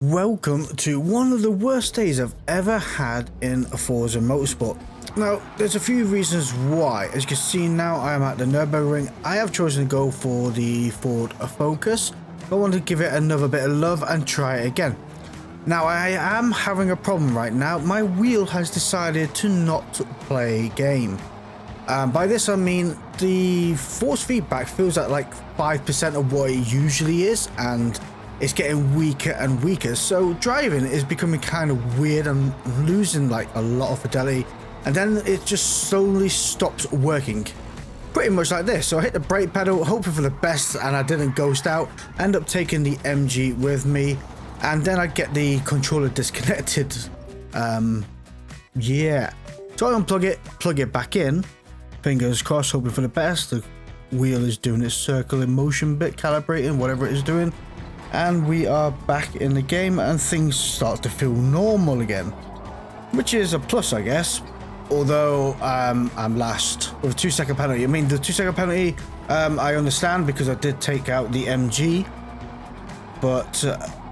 Welcome to one of the worst days I've ever had in Forza Motorsport. Now, there's a few reasons why. As you can see now, I am at the Nürburgring. I have chosen to go for the Ford Focus. I want to give it another bit of love and try it again. Now, I am having a problem right now. My wheel has decided to not play game. By this I mean the force feedback feels like 5% of what it usually is, and it's getting weaker and weaker, so driving is becoming kind of weird. I'm losing like a lot of fidelity, and then it just slowly stops working. Pretty much like this. So I hit the brake pedal, hoping for the best, and I didn't ghost out. End up taking the MG with me, and then I get the controller disconnected. Yeah. So I unplug it, plug it back in. Fingers crossed, hoping for the best. The wheel is doing its circle in motion bit, calibrating, whatever it is doing. And we are back in the game, and things start to feel normal again, which is a plus, I guess. Although I'm last with a 2-second penalty. I mean, the 2-second penalty I understand, because I did take out the MG, but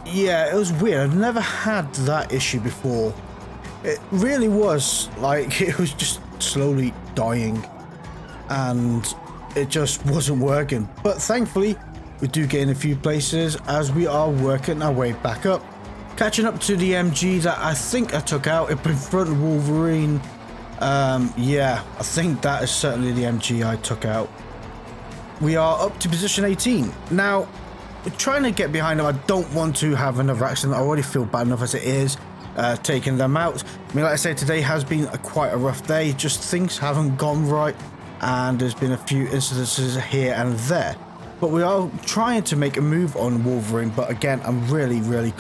yeah, it was weird. I've never had that issue before. It really was like it was just slowly dying, and it just wasn't working. But thankfully we do gain a few places as we are working our way back up, catching up to the MG that I think I took out in front of Wolverine. Yeah, I think that is certainly the MG I took out. We are up to position 18 now. We're trying to get behind them. I don't want to have another accident. I already feel bad enough as it is, taking them out. I mean, like I said, today has been quite a rough day. Just things haven't gone right, and there's been a few incidences here and there. But we are trying to make a move on Wolverine, but again, I'm really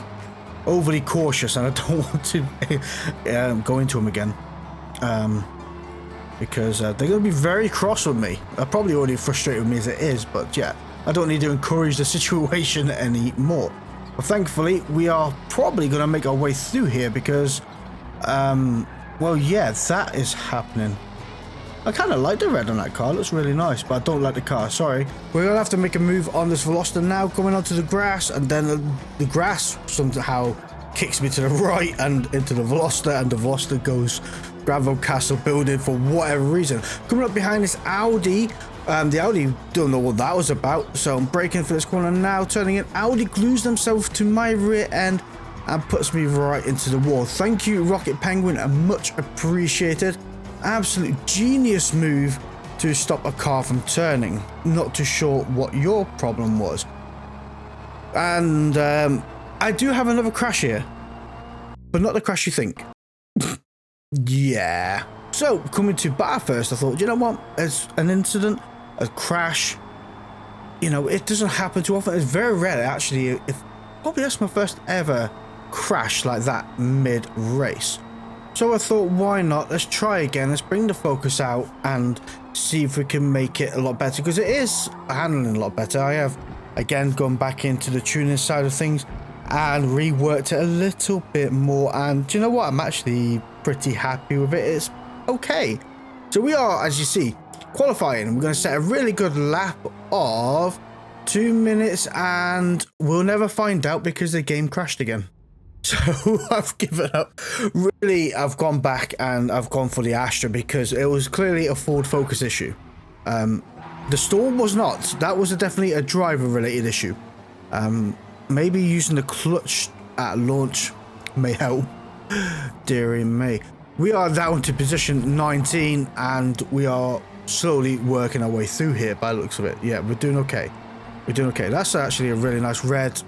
overly cautious, and I don't want to go into him again, because they're going to be very cross with me. They're probably already frustrated with me as it is, but yeah, I don't need to encourage the situation anymore. But thankfully, we are probably going to make our way through here because, well, yeah, that is happening. I kind of like the red on that car. It looks really nice, but I don't like the car. Sorry. We're going to have to make a move on this Veloster now, coming onto the grass, and then the grass somehow kicks me to the right and into the Veloster, and the Veloster goes Bravo Castle building for whatever reason. Coming up behind this Audi. The Audi don't know what that was about, so I'm braking for this corner now, turning in. Audi glues themselves to my rear end and puts me right into the wall. Thank you, Rocket Penguin, much appreciated. Absolute genius move to stop a car from turning. Not too sure what your problem was. And I do have another crash here, but not the crash you think. Yeah. So coming to bar first, I thought, you know what, as an incident, a crash, you know, it doesn't happen too often. It's very rare actually. Probably that's my first ever crash like that mid race. So I thought, why not? Let's try again. Let's bring the Focus out and see if we can make it a lot better, because it is handling a lot better. I have, again, gone back into the tuning side of things and reworked it a little bit more. And do you know what? I'm actually pretty happy with it. It's okay. So we are, as you see, qualifying. We're going to set a really good lap of 2 minutes, and we'll never find out because the game crashed again. So I've given up. Really, I've gone back and I've gone for the Astra because it was clearly a Ford Focus issue. The stall was not. That was definitely a driver-related issue. Maybe using the clutch at launch may help. Dearie me. We are down to position 19, and we are slowly working our way through here by the looks of it. Yeah, we're doing okay. We're doing okay. That's actually a really nice red.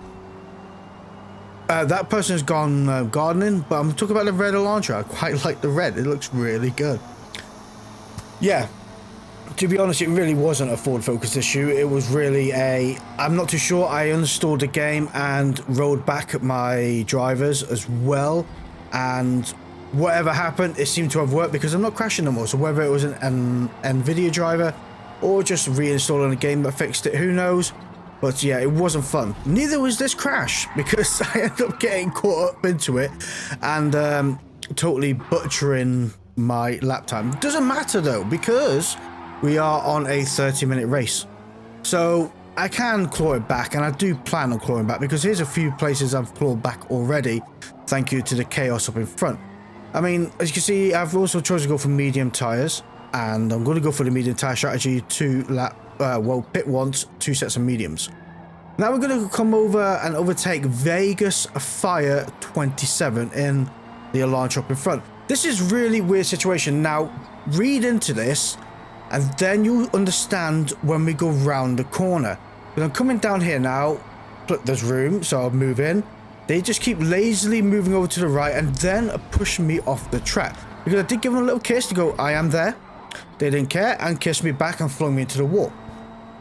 That person has gone gardening, but I'm talking about the red Elantra. I quite like the red. It looks really good. Yeah, to be honest, it really wasn't a Ford Focus issue. It was really I'm not too sure. I uninstalled the game and rolled back my drivers as well, and whatever happened, it seemed to have worked because I'm not crashing no more. So whether it was an NVIDIA driver or just reinstalling a game that fixed it, who knows? But yeah, it wasn't fun. Neither was this crash, because I ended up getting caught up into it and totally butchering my lap time. Doesn't matter though, because we are on a 30-minute race. So I can claw it back, and I do plan on clawing back, because here's a few places I've clawed back already, thank you to the chaos up in front. I mean, as you can see, I've also chosen to go for medium tyres, and I'm going to go for the medium tyre strategy to pit once, 2 sets of mediums. Now we're going to come over and overtake Vegas Fire 27 in the Elantra up in front. This is really weird situation. Now, read into this, and then you'll understand when we go round the corner. But I'm coming down here now, but there's room, so I'll move in. They just keep lazily moving over to the right and then push me off the track. Because I did give them a little kiss to go, I am there. They didn't care and kissed me back and flung me into the wall.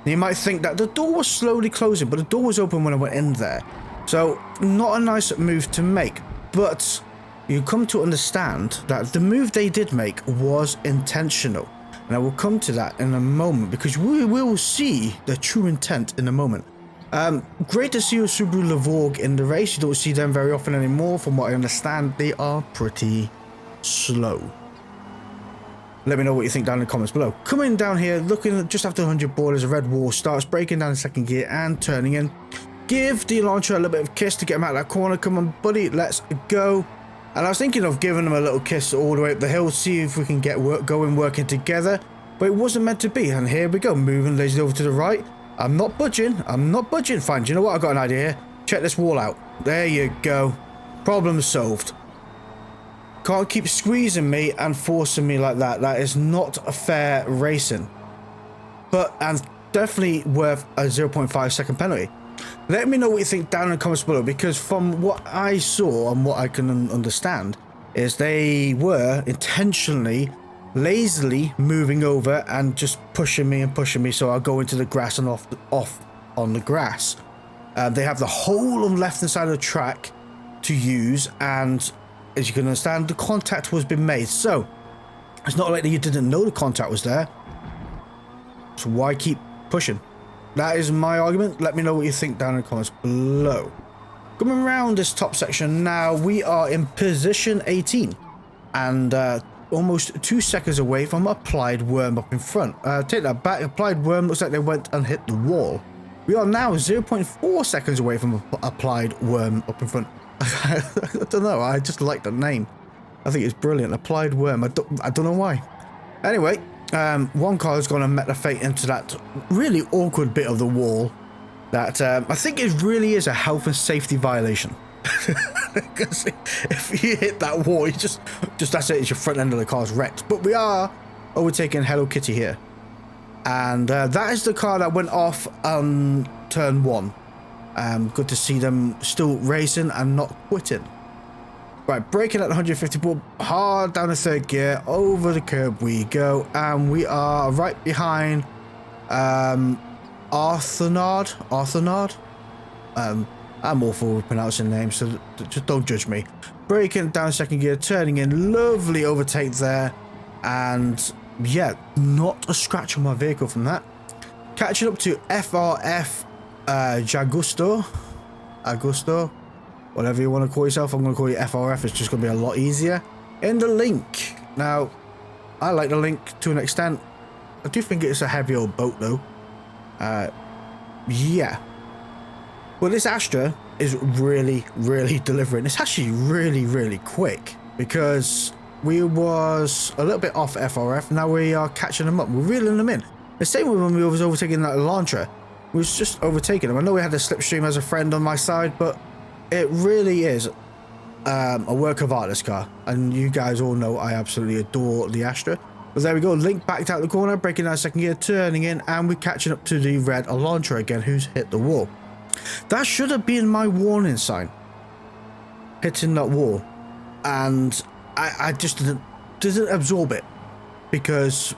You might think that the door was slowly closing, but the door was open when I went in there. So, not a nice move to make. But you come to understand that the move they did make was intentional. And I will come to that in a moment, because we will see the true intent in a moment. Great to see a Subaru Levorg in the race. You don't see them very often anymore. From what I understand, they are pretty slow. Let me know what you think down in the comments below. Coming down here, looking just after 100 borders, a red wall starts breaking down in second gear and turning in. Give the Elantra a little bit of a kiss to get him out of that corner. Come on, buddy, let's go. And I was thinking of giving him a little kiss all the way up the hill, see if we can get working together. But it wasn't meant to be. And here we go, moving lazily over to the right. I'm not budging. I'm not budging. Fine. Do you know what? I've got an idea here. Check this wall out. There you go. Problem solved. Can't keep squeezing me and forcing me like that. That is not a fair racing. And definitely worth a 0.5 second penalty. Let me know what you think down in the comments below, because from what I saw and what I can understand is they were intentionally lazily moving over and just pushing me, so I'll go into the grass and off on the grass. They have the whole on the left hand side of the track to use, and as you can understand, the contact was been made. So it's not like that you didn't know the contact was there, so why keep pushing? That is my argument. Let me know what you think down in the comments below. Coming around this top section now, we are in position 18 and almost 2 seconds away from Applied Worm up in front. Take that back. Applied Worm looks like they went and hit the wall. We are now 0.4 seconds away from Applied Worm up in front. I don't know. I just like the name. I think it's brilliant. Applied Worm. I don't know why. Anyway, one car has gone and met the fate into that really awkward bit of the wall that I think it really is a health and safety violation. Because if you hit that wall, you just that's it. It's your front end of the car's wrecked. But we are overtaking Hello Kitty here, and that is the car that went off on turn 1. Good to see them still racing and not quitting. Right, braking at 150, but hard down the third gear, over the curb we go, and we are right behind Arthenard. I'm awful with pronouncing names, so just don't judge me. Braking down second gear, turning in, lovely overtake there, and yeah, not a scratch on my vehicle from that. Catching up to FRF Augusto, whatever you want to call yourself. I'm going to call you FRF. It's just going to be a lot easier. In the Link. Now, I like the Link to an extent. I do think it's a heavy old boat though. Yeah. Well, this Astra is really delivering. It's actually really quick, because we was a little bit off FRF. Now we are catching them up. We're reeling them in. The same way when we was overtaking that Elantra. We was just overtaking them. I know we had the Slipstream as a friend on my side, but it really is a work of art, this car. And you guys all know I absolutely adore the Astra. But there we go. Link backed out the corner, breaking down second gear, turning in, and we're catching up to the red Elantra again, who's hit the wall. That should have been my warning sign, hitting that wall, and I just didn't absorb it, because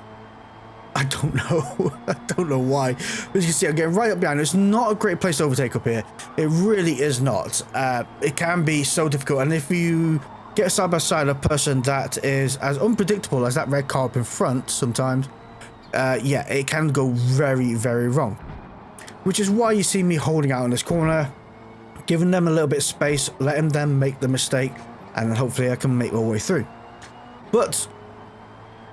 I don't know. I don't know why. But as you can see, I'm getting right up behind. It's not a great place to overtake up here. It really is not. It can be so difficult, and if you get side by side a person that is as unpredictable as that red car up in front, sometimes, yeah, it can go very wrong. Which is why you see me holding out in this corner, giving them a little bit of space, letting them make the mistake, and then hopefully I can make my way through. But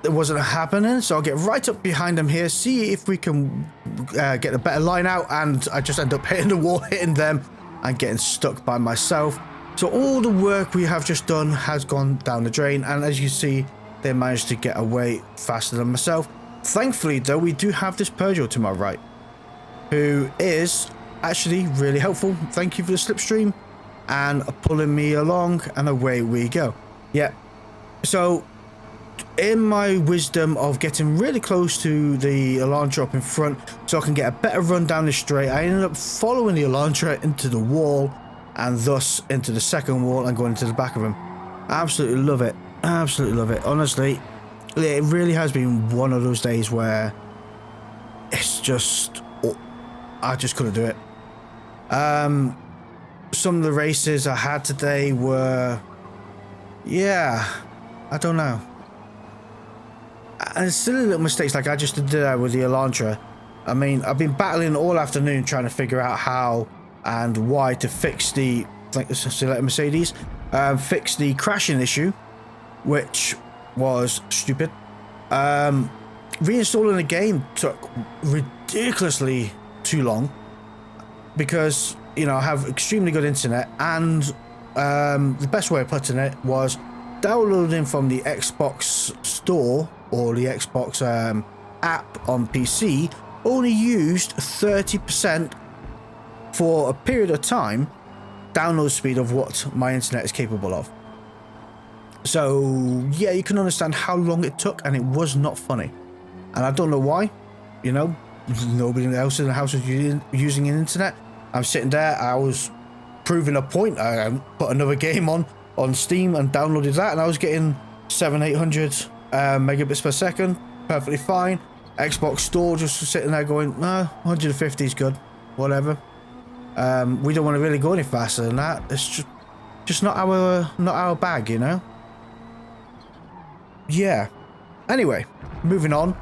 it wasn't happening, so I'll get right up behind him here, see if we can get a better line out, and I just end up hitting the wall, hitting them, and getting stuck by myself. So all the work we have just done has gone down the drain, and as you see, they managed to get away faster than myself. Thankfully, though, we do have this Peugeot to my right, who is actually really helpful. Thank you for the slipstream and pulling me along, and away we go. Yeah, so in my wisdom of getting really close to the Elantra up in front so I can get a better run down the straight, I ended up following the Elantra into the wall and thus into the second wall and going into the back of him. Absolutely love it. Absolutely love it. Honestly, it really has been one of those days where it's just, I just couldn't do it. Some of the races I had today were, yeah, I don't know. And silly little mistakes like I just did that with the Elantra. I mean, I've been battling all afternoon trying to figure out how and why to fix the, like, select Mercedes, fix the crashing issue, which was stupid. Reinstalling the game took ridiculously too long because, you know, I have extremely good internet, and the best way of putting it was downloading from the Xbox store or the Xbox app on PC only used 30% for a period of time download speed of what my internet is capable of. So yeah, you can understand how long it took, and it was not funny, and I don't know why. You know, nobody else in the house was using an internet. I'm sitting there, I was proving a point. I put another game on Steam and downloaded that, and I was getting 700-800 megabits per second, perfectly fine. Xbox store just sitting there going, no, 150 is good, whatever. We don't want to really go any faster than that. It's just not our bag, you know. Yeah. Anyway, moving on.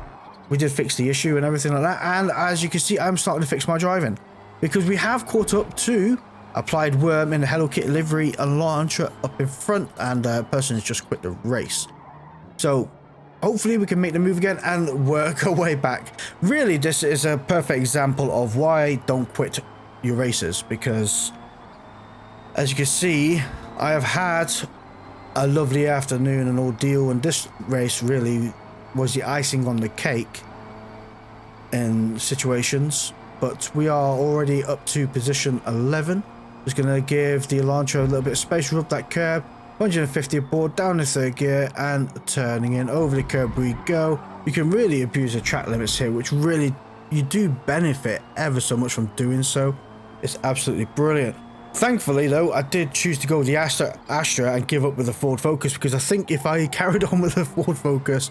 We did fix the issue and everything like that, and as you can see, I'm starting to fix my driving because we have caught up to Applied Worm in the Hello Kitty livery, Elantra up in front, and a person has just quit the race. So hopefully we can make the move again and work our way back. Really, this is a perfect example of why don't quit your races, because as you can see, I have had a lovely afternoon and ordeal, and this race really was the icing on the cake in situations, but we are already up to position 11. Just going to give the Elantra a little bit of space, rub that curb, 150 aboard, down the third gear, and turning in over the curb we go. You can really abuse the track limits here, which really, you do benefit ever so much from doing so. It's absolutely brilliant. Thankfully though, I did choose to go with the Astra and give up with the Ford Focus, because I think if I carried on with the Ford Focus,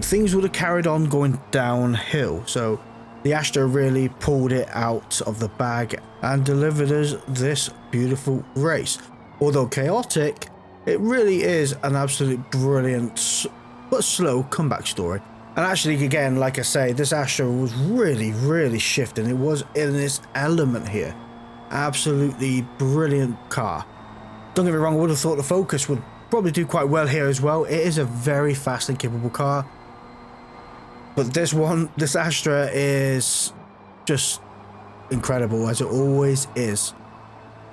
things would have carried on going downhill. So the Astra really pulled it out of the bag and delivered us this beautiful race. Although chaotic, it really is an absolute brilliant but slow comeback story. And actually, again, like I say, this Astra was really shifting. It was in its element here. Absolutely brilliant car. Don't get me wrong, I would have thought the Focus would probably do quite well here as well. It is a very fast and capable car. But this Astra is just incredible, as it always is.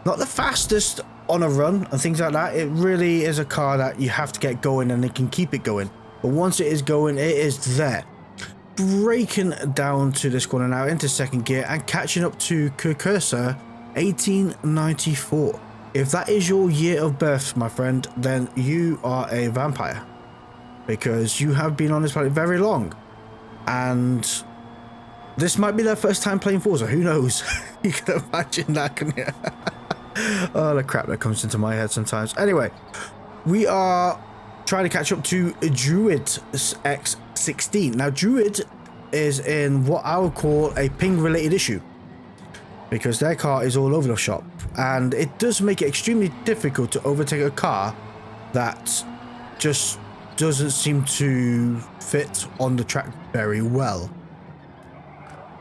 Not the fastest on a run and things like that. It really is a car that you have to get going, and it can keep it going. But once it is going, it is there. Braking down to this corner now into second gear and catching up to Cursor 1894. If that is your year of birth, my friend, then you are a vampire, because you have been on this planet very long, and this might be their first time playing Forza. Who knows? You can imagine that, can you? Oh, the crap that comes into my head sometimes. Anyway, we are trying to catch up to Druid X16. Now, Druid is in what I would call a ping-related issue, because their car is all over the shop, and it does make it extremely difficult to overtake a car that just doesn't seem to fit on the track very well.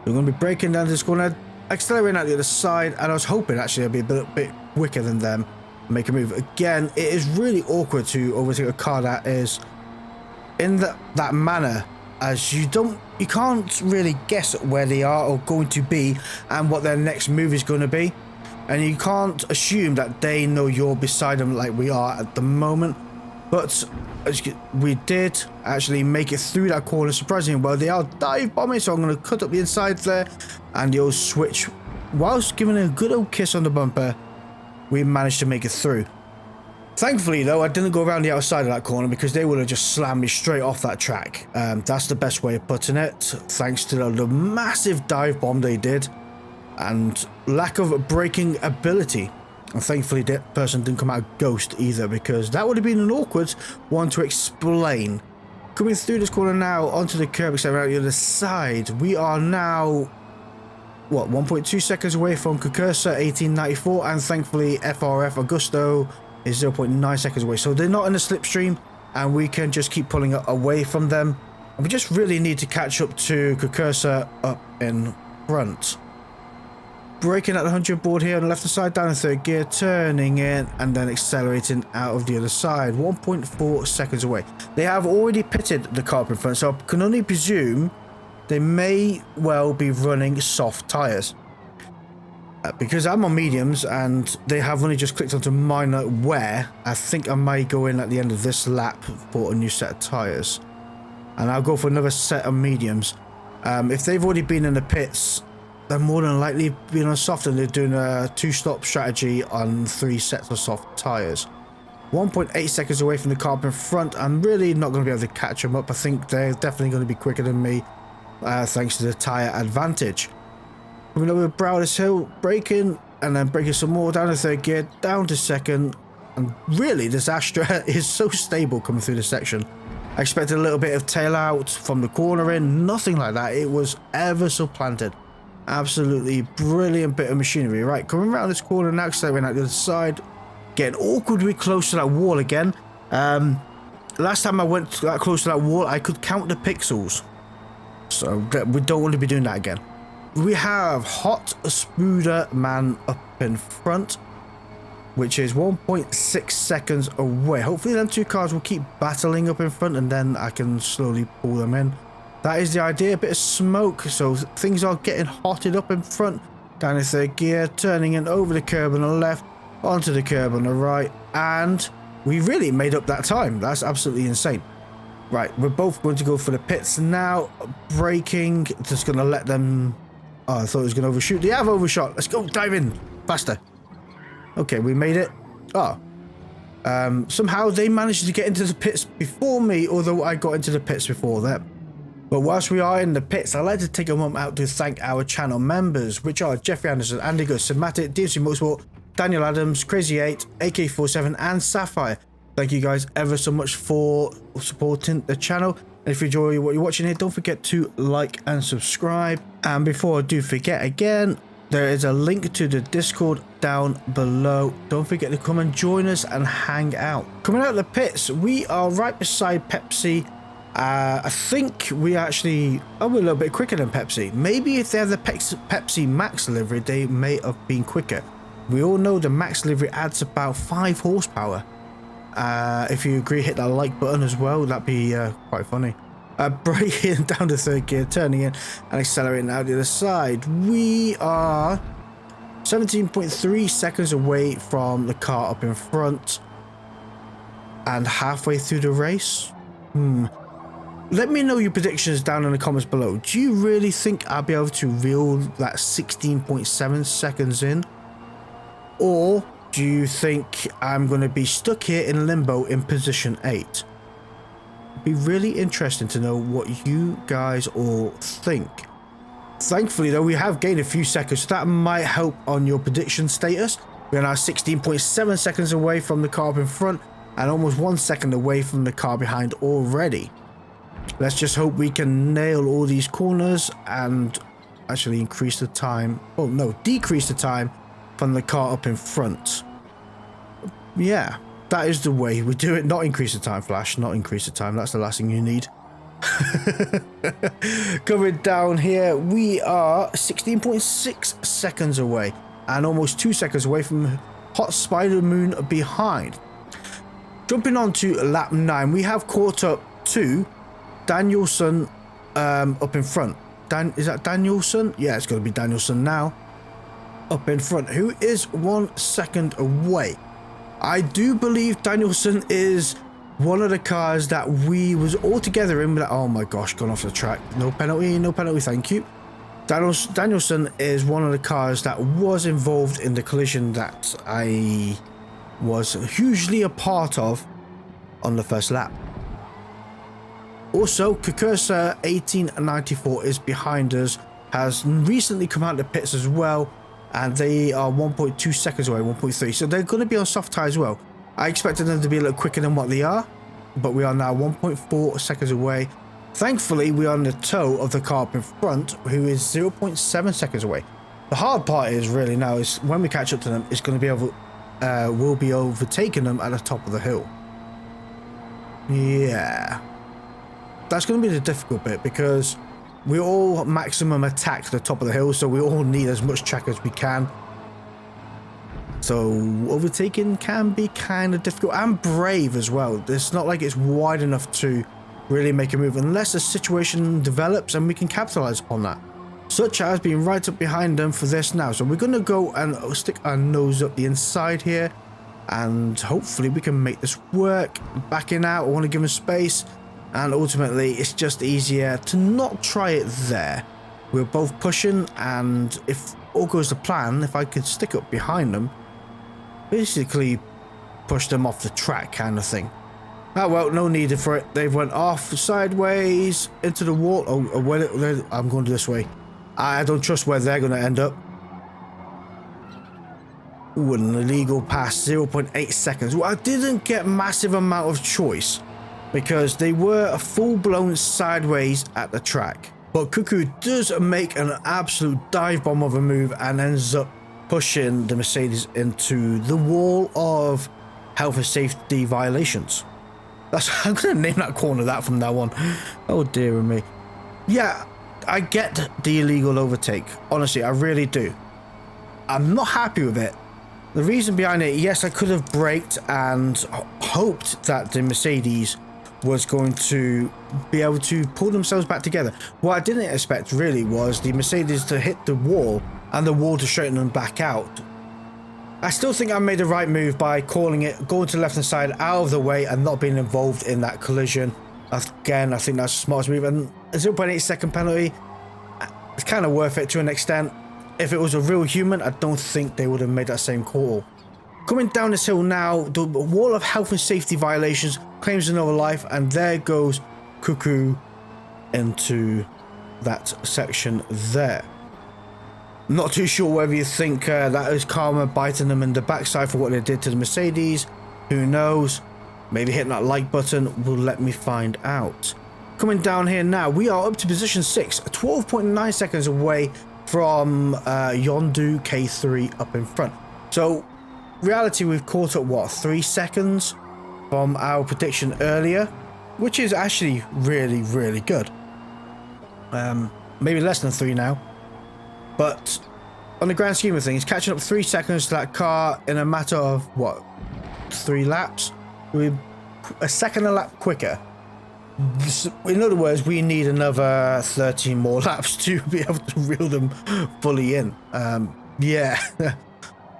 We're going to be braking down this corner, accelerating out the other side, and I was hoping actually I'd be a bit quicker than them, make a move. Again, it is really awkward to overtake a car that is in that manner, as you can't really guess where they are or going to be and what their next move is going to be, and you can't assume that they know you're beside them like we are at the moment. But we did actually make it through that corner surprisingly well. They are dive bombing, so I'm going to cut up the inside there, and the old switch, whilst giving a good old kiss on the bumper, we managed to make it through. Thankfully though, I didn't go around the outside of that corner, because they would have just slammed me straight off that track. That's the best way of putting it, thanks to the massive dive bomb they did and lack of braking ability. And thankfully that person didn't come out ghost either, because that would have been an awkward one to explain. Coming through this corner now onto the curb, except out the other side, we are now, what, 1.2 seconds away from Cursor 1894, and thankfully FRF Augusto is 0.9 seconds away, so they're not in the slipstream, and we can just keep pulling away from them. And we just really need to catch up to Cursor up in front. Braking at the 100 board here on the left side, down in third gear, turning in and then accelerating out of the other side, 1.4 seconds away. They have already pitted the car up in front, so I can only presume they may well be running soft tyres. Because I'm on mediums and they have only just clicked onto minor wear, I think I may go in at the end of this lap for a new set of tyres. And I'll go for another set of mediums. If they've already been in the pits, they're more than likely being on soft, and they're doing a 2-stop strategy on 3 sets of soft tyres. 1.8 seconds away from the car up in front. I'm really not going to be able to catch them up. I think they're definitely going to be quicker than me, thanks to the tyre advantage. Coming over Browders Hill, braking, and then braking some more down to third gear, down to second. And really, this Astra is so stable coming through this section. I expected a little bit of tail out from the corner in, nothing like that. It was ever so planted. Absolutely brilliant bit of machinery. Right, coming around this corner now, accelerating out the other side, getting awkwardly close to that wall again. Last time I went that close to that wall, I could count the pixels. So we don't want to be doing that again. We have Hot Spooder Man up in front, which is 1.6 seconds away. Hopefully them two cars will keep battling up in front, and then I can slowly pull them in. That is the idea, a bit of smoke, so things are getting hotted up in front. Down in third gear, turning in over the curb on the left, onto the curb on the right, and we really made up that time. That's absolutely insane. Right, we're both going to go for the pits now. Braking, just going to let them... Oh, I thought it was going to overshoot. They have overshot. Let's go, dive in. Faster. Okay, we made it. Oh. Somehow they managed to get into the pits before me, although I got into the pits before them. But whilst we are in the pits, I'd like to take a moment out to thank our channel members, which are Jeffrey Anderson, Andy Good, Cinematic, DMC Motorsport, Daniel Adams, Crazy8, AK47, and Sapphire. Thank you guys ever so much for supporting the channel. And if you enjoy what you're watching here, don't forget to like and subscribe. And before I do forget again, there is a link to the Discord down below. Don't forget to come and join us and hang out. Coming out of the pits, we are right beside Pepsi. I think we actually are a little bit quicker than Pepsi. Maybe if they have the Pepsi Max delivery, they may have been quicker. We all know the Max delivery adds about 5 horsepower. If you agree, hit that like button as well. That'd be quite funny. Braking down to third gear, turning in and accelerating out the other side. We are 17.3 seconds away from the car up in front and halfway through the race. Let me know your predictions down in the comments below. Do you really think I'll be able to reel that 16.7 seconds in? Or do you think I'm going to be stuck here in limbo in position 8? It'd be really interesting to know what you guys all think. Thankfully though, we have gained a few seconds, so that might help on your prediction status. We're now 16.7 seconds away from the car up in front and almost 1 second away from the car behind already. Let's just hope we can nail all these corners and actually increase the time. Oh no, decrease the time from the car up in front. Yeah, that is the way we do it. Not increase the time, Flash. Not increase the time. That's the last thing you need. Coming down here, we are 16.6 seconds away and almost 2 seconds away from Hot Spider Moon behind. Jumping on to lap 9, we have caught up to Danielson up in front. Is that Danielson? Yeah, it's going to be Danielson now. Up in front, who is 1 second away. I do believe Danielson is one of the cars that we was all together in. Oh my gosh, gone off the track. No penalty, no penalty, thank you. Danielson is one of the cars that was involved in the collision that I was hugely a part of on the first lap. Also, Kukursa 1894 is behind us, has recently come out of the pits as well, and they are 1.2 seconds away, 1.3, so they're going to be on soft tyre as well. I expected them to be a little quicker than what they are, but we are now 1.4 seconds away. Thankfully, we are on the toe of the car up in front, who is 0.7 seconds away. The hard part is really now is when we catch up to them, it's going to be we'll be overtaking them at the top of the hill. Yeah, that's going to be the difficult bit because we all maximum attack the top of the hill, so we all need as much track as we can. So overtaking can be kind of difficult and brave as well. It's not like it's wide enough to really make a move unless a situation develops and we can capitalize upon that, such as being right up behind them for this now. So we're going to go and stick our nose up the inside here, and hopefully we can make this work. Backing out, I want to give them space, and ultimately it's just easier to not try it there. We're both pushing, and if all goes to plan, if I could stick up behind them, basically push them off the track kind of thing. Oh well, no need for it. They went off sideways into the wall. Oh well, I'm going this way. I don't trust where they're going to end up. Ooh, an illegal pass, 0.8 seconds. Well, I didn't get massive amount of choice because they were a full-blown sideways at the track. But Cuckoo does make an absolute dive bomb of a move and ends up pushing the Mercedes into the wall of health and safety violations. I'm going to name that corner that from now on. Oh dear me. Yeah, I get the illegal overtake. Honestly, I really do. I'm not happy with it. The reason behind it, yes, I could have braked and hoped that the Mercedes was going to be able to pull themselves back together. What I didn't expect really was the Mercedes to hit the wall and the wall to straighten them back out. I still think I made the right move by calling it, going to the left hand side out of the way and not being involved in that collision. Again, I think that's the smartest move, and a 0.8 second penalty, it's kind of worth it to an extent. If it was a real human, I don't think they would have made that same call. Coming down this hill now, the wall of health and safety violations claims another life, and there goes Cuckoo into that section there. Not too sure whether you think that is karma biting them in the backside for what they did to the Mercedes. Who knows? Maybe hitting that like button will let me find out. Coming down here now, we are up to position 6, 12.9 seconds away from Yondu K3 up in front. So, reality, we've caught up, what, 3 seconds from our prediction earlier, which is actually really, really good. Maybe less than 3 now. But on the grand scheme of things, catching up 3 seconds to that car in a matter of, what, 3 laps? We're a second a lap quicker. In other words, we need another 13 more laps to be able to reel them fully in. Yeah.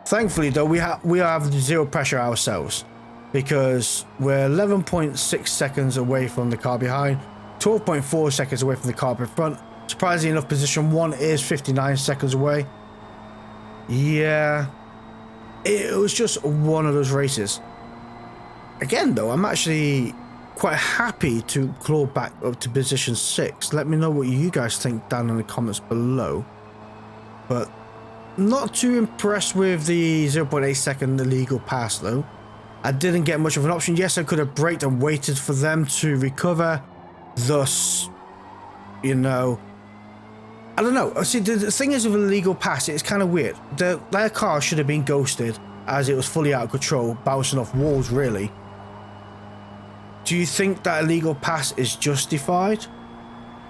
Thankfully, though, we have zero pressure ourselves because we're 11.6 seconds away from the car behind, 12.4 seconds away from the car in front. Surprisingly enough, position 1 is 59 seconds away. Yeah, it was just one of those races. Again, though, I'm actually quite happy to claw back up to position 6. Let me know what you guys think down in the comments below. But not too impressed with the 0.8 second illegal pass, though. I didn't get much of an option. Yes, I could have braked and waited for them to recover. Thus, you know, I don't know. See, the thing is with illegal pass, it's kind of weird. Their car should have been ghosted as it was fully out of control, bouncing off walls, really. Do you think that illegal pass is justified?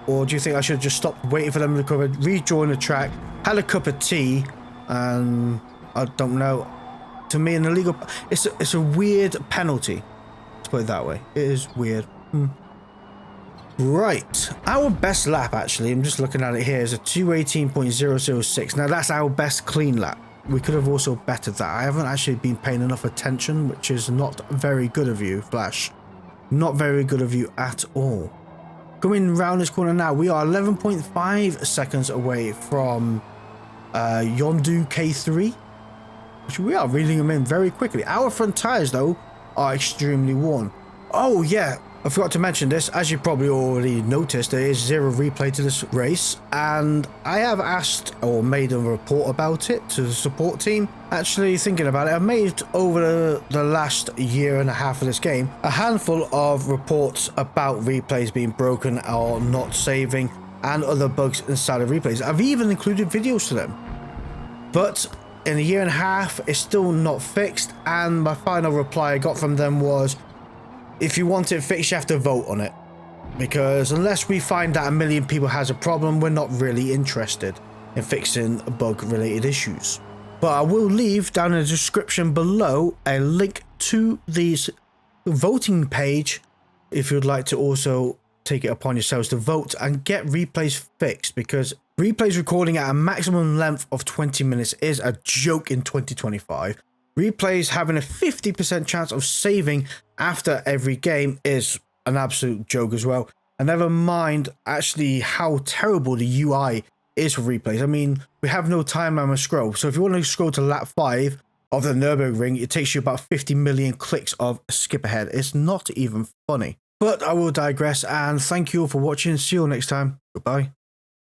Or do you think I should have just stopped waiting for them to recover, rejoin the track, had a cup of tea, and I don't know. To me, an illegal... It's a weird penalty, to put it that way. It is weird. Right, our best lap actually, I'm just looking at it here, is a 218.006. Now that's our best clean lap. We could have also bettered that. I haven't actually been paying enough attention, which is not very good of you, Flash. Not very good of you at all. Coming round this corner now, we are 11.5 seconds away from Yondu K3, which we are reeling them in very quickly. Our front tires, though, are extremely worn. Oh, yeah. I forgot to mention this. As you probably already noticed, there is zero replay to this race, and I have asked or made a report about it to the support team. Actually, thinking about it, I've made over the last year and a half of this game a handful of reports about replays being broken or not saving and other bugs inside of replays. I've even included videos to them. But in a year and a half, it's still not fixed, and my final reply I got from them was, if you want it fixed, you have to vote on it. Because unless we find that 1 million people has a problem, we're not really interested in fixing bug-related issues. But I will leave down in the description below a link to the voting page if you'd like to also take it upon yourselves to vote and get replays fixed, because replays recording at a maximum length of 20 minutes is a joke in 2025. Replays having a 50% chance of saving after every game is an absolute joke as well. And never mind actually how terrible the UI is for replays. I mean, we have no timeline scroll. So if you want to scroll to lap 5 of the Nürburgring, it takes you about 50 million clicks of skip ahead. It's not even funny. But I will digress, and thank you all for watching. See you all next time. Goodbye.